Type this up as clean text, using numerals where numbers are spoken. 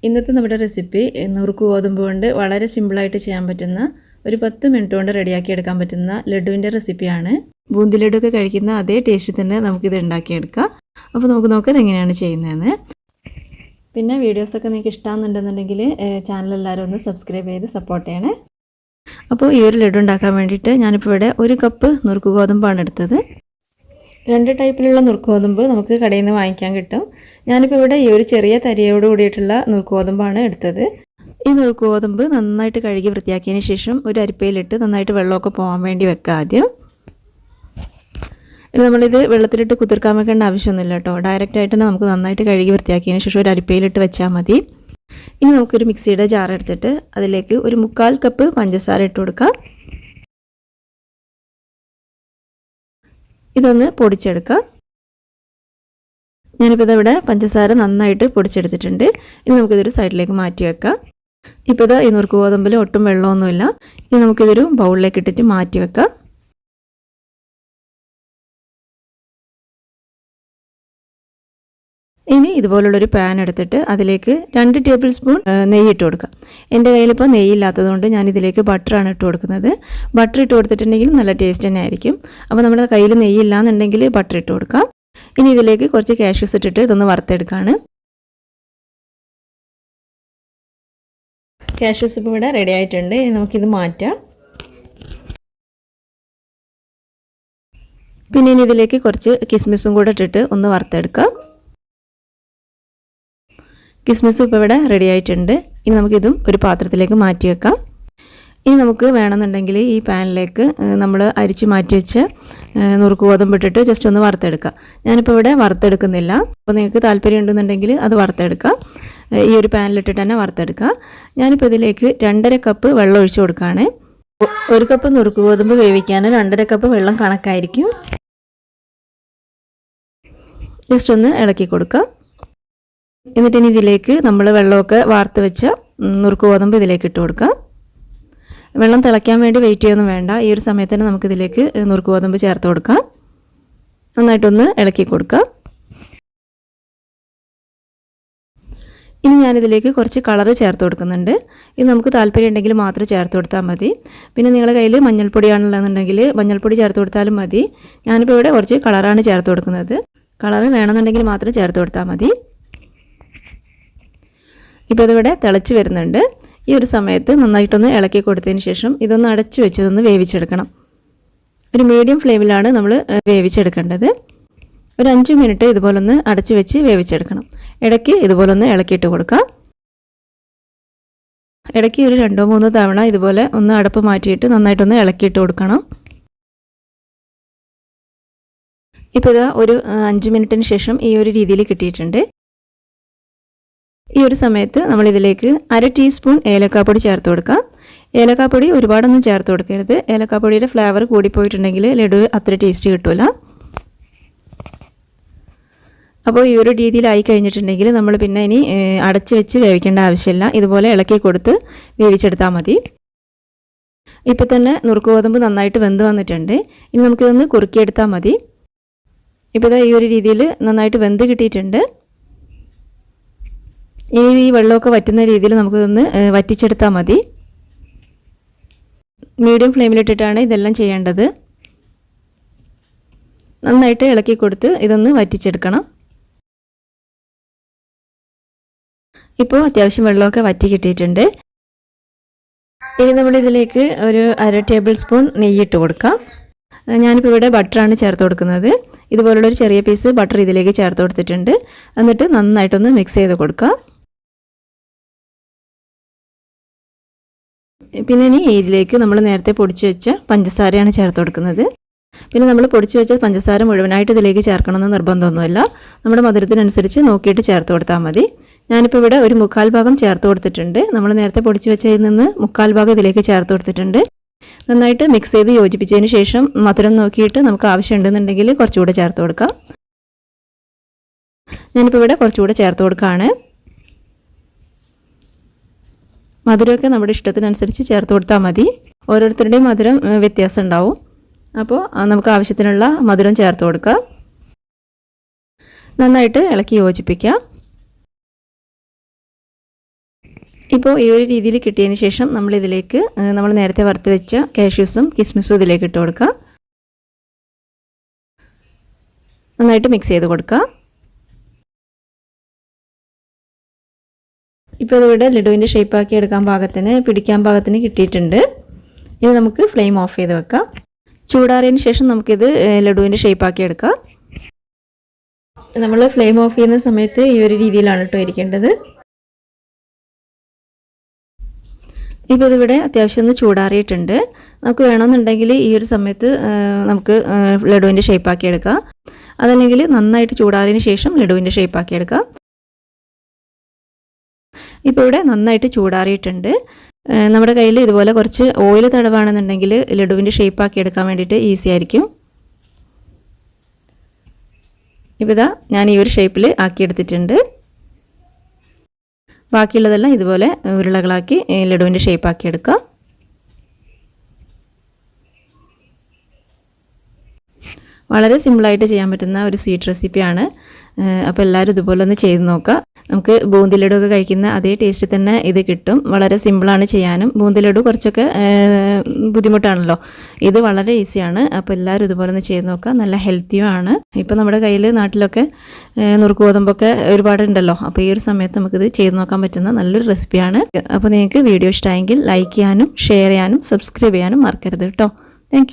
ഇന്നത്തെ നമ്മുടെ റെസിപ്പി നുറുക്ക് ഗോതമ്പ് കൊണ്ട് വളരെ സിമ്പിളായിട്ട് ചെയ്യാൻ പറ്റുന്ന ഒരു 10 മിനിറ്റ് കൊണ്ട് റെഡിയാക്കി എടുക്കാൻ പറ്റുന്ന ലഡുവിൻ്റെ റെസിപ്പിയാണ്. ബൂന്തി ലഡു ഒക്കെ കഴിക്കുന്ന അതേ ടേസ്റ്റ് തന്നെ നമുക്കിത് ഉണ്ടാക്കിയെടുക്കാം. അപ്പോൾ നമുക്ക് നോക്കാം എങ്ങനെയാണ് ചെയ്യുന്നതെന്ന്. പിന്നെ വീഡിയോസൊക്കെ നിങ്ങൾക്ക് ഇഷ്ടമാകുന്നുണ്ടെന്നുണ്ടെങ്കിൽ ചാനൽ എല്ലാവരും ഒന്ന് സബ്സ്ക്രൈബ് ചെയ്ത് സപ്പോർട്ട് ചെയ്യണേ. അപ്പോൾ ഈ ഒരു ലഡു ഉണ്ടാക്കാൻ വേണ്ടിയിട്ട് ഞാനിപ്പോൾ ഇവിടെ 1 കപ്പ് നുറുക്ക് ഗോതമ്പാണ് എടുത്തത്. 2 ടൈപ്പിലുള്ള നുറുക്ക് ഗോതമ്പ് നമുക്ക് കടയിൽ നിന്ന് വാങ്ങിക്കാൻ കിട്ടും. ഞാനിപ്പോൾ ഇവിടെ ഈ ഒരു ചെറിയ തരിയോട് കൂടിയിട്ടുള്ള നുറുക്ക് ഗോതമ്പാണ് എടുത്തത്. ഈ നുറുക്ക് ഗോതമ്പ് നന്നായിട്ട് കഴുകി വൃത്തിയാക്കിയതിന് ശേഷം ഒരു അരിപ്പയിലിട്ട് നന്നായിട്ട് വെള്ളമൊക്കെ പോകാൻ വേണ്ടി വെക്കുക ആദ്യം. ഇനി നമ്മളിത് വെള്ളത്തിലിട്ട് കുതിർക്കാൻ വെക്കേണ്ട ആവശ്യമൊന്നുമില്ല കേട്ടോ. ഡയറക്റ്റായിട്ട് തന്നെ നമുക്ക് നന്നായിട്ട് കഴുകി വൃത്തിയാക്കിയതിന് ശേഷം ഒരു അരിപ്പയിലിട്ട് വെച്ചാൽ മതി. ഇനി നമുക്കൊരു മിക്സിയുടെ ജാർ എടുത്തിട്ട് അതിലേക്ക് ഒരു 1/4 കപ്പ് പഞ്ചസാര ഇട്ട് കൊടുക്കാം. ഇതൊന്ന് പൊടിച്ചെടുക്കാം. ഞാനിപ്പോൾ ഇവിടെ പഞ്ചസാര നന്നായിട്ട് പൊടിച്ചെടുത്തിട്ടുണ്ട്. ഇനി നമുക്കിതൊരു സൈഡിലേക്ക് മാറ്റി വെക്കാം. ഇപ്പോൾ ഈ നുറുക്ക് ഗോതമ്പിൽ ഒട്ടും വെള്ളമൊന്നുമില്ല. ഇനി നമുക്കിതൊരു ബൗളിലേക്ക് ഇട്ടിട്ട് മാറ്റി വെക്കാം. ഇനി ഇതുപോലുള്ളൊരു പാൻ എടുത്തിട്ട് അതിലേക്ക് 2 ടേബിൾ സ്പൂൺ നെയ്യ് ഇട്ട് കൊടുക്കാം. എൻ്റെ കയ്യിലിപ്പോൾ നെയ്യില്ലാത്തതുകൊണ്ട് ഞാനിതിലേക്ക് ബട്ടറാണ് ഇട്ട് കൊടുക്കുന്നത്. ബട്ടർ ഇട്ട് കൊടുത്തിട്ടുണ്ടെങ്കിൽ നല്ല ടേസ്റ്റ് തന്നെ ആയിരിക്കും. അപ്പോൾ നമ്മുടെ കയ്യിൽ നെയ്യില്ല എന്നുണ്ടെങ്കിൽ ബട്ടർ ഇട്ട് കൊടുക്കാം. ഇനി ഇതിലേക്ക് കുറച്ച് കാഷ്യൂസ് ഇട്ടിട്ട് ഇതൊന്ന് വറുത്തെടുക്കുകയാണ്. കാഷ്യൂസ് ഇപ്പോൾ ഇവിടെ റെഡി ആയിട്ടുണ്ട്. ഇനി നമുക്കിത് മാറ്റാം. പിന്നെ ഇനി ഇതിലേക്ക് കുറച്ച് കിസ്മിസും കൂടെ ഇട്ടിട്ട് ഒന്ന് വറുത്തെടുക്കാം. കിസ്മിസ് ഇപ്പോൾ ഇവിടെ റെഡി ആയിട്ടുണ്ട്. ഇനി നമുക്കിതും ഒരു പാത്രത്തിലേക്ക് മാറ്റി വെക്കാം. ഇനി നമുക്ക് വേണമെന്നുണ്ടെങ്കിൽ ഈ പാനിലേക്ക് നമ്മൾ അരിച്ച് മാറ്റി വെച്ച നുറുക്ക് ഗോതമ്പ് ഇട്ടിട്ട് ജസ്റ്റ് ഒന്ന് വറുത്തെടുക്കാം. ഞാനിപ്പോൾ ഇവിടെ വറുത്തെടുക്കുന്നില്ല. അപ്പോൾ നിങ്ങൾക്ക് താല്പര്യം ഉണ്ടെന്നുണ്ടെങ്കിൽ അത് വറുത്തെടുക്കാം. ഈ ഒരു പാനിലിട്ടിട്ട് തന്നെ വറുത്തെടുക്കാം. ഞാനിപ്പോൾ ഇതിലേക്ക് 2.5 കപ്പ് വെള്ളം ഒഴിച്ചു കൊടുക്കുകയാണ്. 1 കപ്പ് നുറുക്ക് ഗോതമ്പ് വേവിക്കാൻ 2.5 കപ്പ് വെള്ളം കണക്കായിരിക്കും. ജസ്റ്റ് ഒന്ന് ഇളക്കി കൊടുക്കാം. എന്നിട്ട് ഇനി ഇതിലേക്ക് നമ്മൾ വെള്ളമൊക്കെ വാർത്ത് വെച്ച നുറുക്ക് ഗോതമ്പ് ഇതിലേക്ക് ഇട്ട് കൊടുക്കാം. വെള്ളം തിളയ്ക്കാൻ വേണ്ടി വെയിറ്റ് ചെയ്യൊന്നും വേണ്ട. ഈ ഒരു സമയത്ത് തന്നെ നമുക്കിതിലേക്ക് നുറുക്ക് ഗോതമ്പ് ചേർത്ത് കൊടുക്കാം. നന്നായിട്ടൊന്ന് ഇളക്കി കൊടുക്കാം. ഇനി ഞാനിതിലേക്ക് കുറച്ച് കളറ് ചേർത്ത് കൊടുക്കുന്നുണ്ട്. ഇത് നമുക്ക് താല്പര്യം ഉണ്ടെങ്കിൽ മാത്രം ചേർത്ത് കൊടുത്താൽ മതി. പിന്നെ നിങ്ങളുടെ കയ്യിൽ മഞ്ഞൾപ്പൊടിയാണുള്ളതെന്നുണ്ടെങ്കിൽ മഞ്ഞൾപ്പൊടി ചേർത്ത് കൊടുത്താലും മതി. ഞാനിപ്പോൾ ഇവിടെ കുറച്ച് കളറാണ് ചേർത്ത് കൊടുക്കുന്നത്. കളറ് വേണമെന്നുണ്ടെങ്കിൽ മാത്രം ചേർത്ത് കൊടുത്താൽ മതി. ഇപ്പോൾ ഇതിവിടെ തിളച്ച് വരുന്നുണ്ട്. ഈ ഒരു സമയത്ത് നന്നായിട്ടൊന്ന് ഇളക്കി കൊടുത്തതിന് ശേഷം ഇതൊന്ന് അടച്ചു വെച്ചതൊന്ന് വേവിച്ചെടുക്കണം. ഒരു മീഡിയം ഫ്ലെയിമിലാണ് നമ്മൾ വേവിച്ചെടുക്കേണ്ടത്. ഒരു 5 മിനിറ്റ് ഇതുപോലൊന്ന് അടച്ചു വെച്ച് വേവിച്ചെടുക്കണം. ഇടയ്ക്ക് ഇതുപോലൊന്ന് ഇളക്കിയിട്ട് കൊടുക്കാം. ഇടയ്ക്ക് ഒരു 2-3 തവണ ഇതുപോലെ ഒന്ന് അടപ്പ് മാറ്റിയിട്ട് നന്നായിട്ടൊന്ന് ഇളക്കിയിട്ട് കൊടുക്കണം. ഇപ്പോൾ ഇതാ ഒരു 5 മിനിറ്റിന് ശേഷം ഈ ഒരു രീതിയിൽ കിട്ടിയിട്ടുണ്ട്. ഈ ഒരു സമയത്ത് നമ്മളിതിലേക്ക് 1/2 ടീസ്പൂൺ ഏലക്കാപ്പൊടി ചേർത്ത് കൊടുക്കാം. ഏലക്കാപ്പൊടി ഒരുപാടൊന്നും ചേർത്ത് കൊടുക്കരുത്. ഏലക്കാപ്പൊടിയുടെ ഫ്ലേവർ കൂടിപ്പോയിട്ടുണ്ടെങ്കിൽ ലഡു അത്ര ടേസ്റ്റ് കിട്ടില്ല. അപ്പോൾ ഈ ഒരു രീതിയിലായി കഴിഞ്ഞിട്ടുണ്ടെങ്കിൽ നമ്മൾ പിന്നെ ഇനി അടച്ച് വെച്ച് വേവിക്കേണ്ട ആവശ്യമില്ല. ഇതുപോലെ ഇളക്കി കൊടുത്ത് വേവിച്ചെടുത്താൽ മതി. ഇപ്പോൾ തന്നെ നുറുക്ക് ഗോതമ്പ് നന്നായിട്ട് വെന്ത് വന്നിട്ടുണ്ട്. ഇനി നമുക്കിതൊന്ന് കുറുക്കിയെടുത്താൽ മതി. ഇപ്പോൾ ഈ ഒരു രീതിയിൽ നന്നായിട്ട് വെന്ത് കിട്ടിയിട്ടുണ്ട്. ഇനി ഈ വെള്ളമൊക്കെ വറ്റുന്ന രീതിയിൽ നമുക്കിതൊന്ന് വറ്റിച്ചെടുത്താൽ മതി. മീഡിയം ഫ്ലെയിമിലിട്ടിട്ടാണ് ഇതെല്ലാം ചെയ്യേണ്ടത്. നന്നായിട്ട് ഇളക്കി കൊടുത്ത് ഇതൊന്ന് വറ്റിച്ചെടുക്കണം. ഇപ്പോൾ അത്യാവശ്യം വെള്ളമൊക്കെ വറ്റി കിട്ടിയിട്ടുണ്ട്. ഇനി നമ്മളിതിലേക്ക് ഒരു 1/2 ടേബിൾ സ്പൂൺ നെയ്യിട്ട് കൊടുക്കാം. ഞാനിപ്പോൾ ഇവിടെ ബട്ടറാണ് ചേർത്ത് കൊടുക്കുന്നത്. ഇതുപോലുള്ളൊരു ചെറിയ പീസ് ബട്ടർ ഇതിലേക്ക് ചേർത്ത് കൊടുത്തിട്ടുണ്ട്. എന്നിട്ട് നന്നായിട്ടൊന്ന് മിക്സ് ചെയ്ത് കൊടുക്കാം. പിന്നെ ഇനി ഇതിലേക്ക് നമ്മൾ നേരത്തെ പൊടിച്ചു വെച്ച പഞ്ചസാരയാണ് ചേർത്ത് കൊടുക്കുന്നത്. പിന്നെ നമ്മൾ പൊടിച്ചു വെച്ച പഞ്ചസാര മുഴുവനായിട്ട് ഇതിലേക്ക് ചേർക്കണമെന്ന് നിർബന്ധമൊന്നുമില്ല. നമ്മുടെ മധുരത്തിനനുസരിച്ച് നോക്കിയിട്ട് ചേർത്ത് കൊടുത്താൽ മതി. ഞാനിപ്പോൾ ഇവിടെ ഒരു 1/4 ഭാഗം ചേർത്ത് കൊടുത്തിട്ടുണ്ട്. നമ്മൾ നേരത്തെ പൊടിച്ചു വെച്ചതിൽ നിന്ന് 1/4 ഭാഗം ഇതിലേക്ക് ചേർത്ത് കൊടുത്തിട്ടുണ്ട്. നന്നായിട്ട് മിക്സ് ചെയ്ത് യോജിപ്പിച്ചതിന് ശേഷം മധുരം നോക്കിയിട്ട് നമുക്ക് ആവശ്യമുണ്ടെന്നുണ്ടെങ്കിൽ കുറച്ചുകൂടെ ചേർത്ത് കൊടുക്കാം. ഞാനിപ്പോൾ ഇവിടെ കുറച്ചുകൂടെ ചേർത്ത് കൊടുക്കുകയാണ്. മധുരമൊക്കെ നമ്മുടെ ഇഷ്ടത്തിനനുസരിച്ച് ചേർത്ത് കൊടുത്താൽ മതി. ഓരോരുത്തരുടെയും മധുരം വ്യത്യാസം ഉണ്ടാവും. അപ്പോൾ നമുക്ക് ആവശ്യത്തിനുള്ള മധുരം ചേർത്ത് കൊടുക്കാം. നന്നായിട്ട് ഇളക്കി യോജിപ്പിക്കാം. ഇപ്പോൾ ഈ ഒരു രീതിയിൽ കിട്ടിയതിന് ശേഷം നമ്മളിതിലേക്ക് നമ്മൾ നേരത്തെ വറുത്ത് വെച്ച കാഷ്യൂസും കിസ്മിസും ഇതിലേക്ക് ഇട്ട് കൊടുക്കുക. നന്നായിട്ട് മിക്സ് ചെയ്ത് കൊടുക്കുക. ഇപ്പോൾ ഇതിവിടെ ലഡുവിൻ്റെ ഷേപ്പാക്കി എടുക്കാൻ പാകത്തിന് പിടിക്കാൻ പാകത്തിന് കിട്ടിയിട്ടുണ്ട്. ഇനി നമുക്ക് ഫ്ലെയിം ഓഫ് ചെയ്ത് വെക്കാം. ചൂടാറിയതിന് ശേഷം നമുക്കിത് ലഡുവിൻ്റെ ഷേപ്പാക്കി എടുക്കാം. നമ്മൾ ഫ്ലെയിം ഓഫ് ചെയ്യുന്ന സമയത്ത് ഈ ഒരു രീതിയിലാണ് കേട്ടോ ഇരിക്കേണ്ടത്. ഇപ്പോൾ ഇതിവിടെ അത്യാവശ്യം ഒന്ന് ചൂടാറിയിട്ടുണ്ട്. നമുക്ക് വേണമെന്നുണ്ടെങ്കിൽ ഈ ഒരു സമയത്ത് നമുക്ക് ലഡുവിൻ്റെ ഷേപ്പാക്കി എടുക്കാം. അതല്ലെങ്കിൽ നന്നായിട്ട് ചൂടാറിയതിന് ശേഷം ലഡുവിൻ്റെ ഷേപ്പാക്കി എടുക്കാം. ഇപ്പോൾ ഇവിടെ നന്നായിട്ട് ചൂടാറിയിട്ടുണ്ട്. നമ്മുടെ കയ്യിൽ ഇതുപോലെ കുറച്ച് ഓയിൽ തടവാണെന്നുണ്ടെങ്കിൽ ലഡുവിൻ്റെ ഷേപ്പാക്കി എടുക്കാൻ വേണ്ടിയിട്ട് ഈസി ആയിരിക്കും. ഇപ്പോൾ ഇതാ ഞാൻ ഈ ഒരു ഷേപ്പിൽ ആക്കിയെടുത്തിട്ടുണ്ട്. ബാക്കിയുള്ളതെല്ലാം ഇതുപോലെ ഉരുളകളാക്കി ലഡുവിൻ്റെ ഷേപ്പാക്കി എടുക്കുക. വളരെ സിമ്പിളായിട്ട് ചെയ്യാൻ പറ്റുന്ന ഒരു സ്വീറ്റ് റെസിപ്പിയാണ്. അപ്പോൾ എല്ലാവരും ഇതുപോലെ ഒന്ന് ചെയ്ത് നോക്കുക. നമുക്ക് ബൂന്തി ലഡു ഒക്കെ കഴിക്കുന്ന അതേ ടേസ്റ്റ് തന്നെ ഇത് കിട്ടും. വളരെ സിമ്പിളാണ് ചെയ്യാനും. ബൂന്തി ലഡു കുറച്ചൊക്കെ ബുദ്ധിമുട്ടാണല്ലോ. ഇത് വളരെ ഈസിയാണ്. അപ്പോൾ എല്ലാവരും ഇതുപോലെ ഒന്ന് ചെയ്ത് നോക്കുക. നല്ല ഹെൽത്തിയുമാണ്. ഇപ്പോൾ നമ്മുടെ കയ്യിൽ നാട്ടിലൊക്കെ നുറുക്ക് ഗോതമ്പൊക്കെ ഒരുപാടുണ്ടല്ലോ. അപ്പോൾ ഈ ഒരു സമയത്ത് നമുക്കിത് ചെയ്ത് നോക്കാൻ പറ്റുന്ന നല്ലൊരു റെസിപ്പിയാണ്. അപ്പോൾ നിങ്ങൾക്ക് വീഡിയോ ഇഷ്ടമായെങ്കിൽ ലൈക്ക് ചെയ്യാനും ഷെയർ ചെയ്യാനും സബ്സ്ക്രൈബ് ചെയ്യാനും മറക്കരുത് കേട്ടോ. താങ്ക്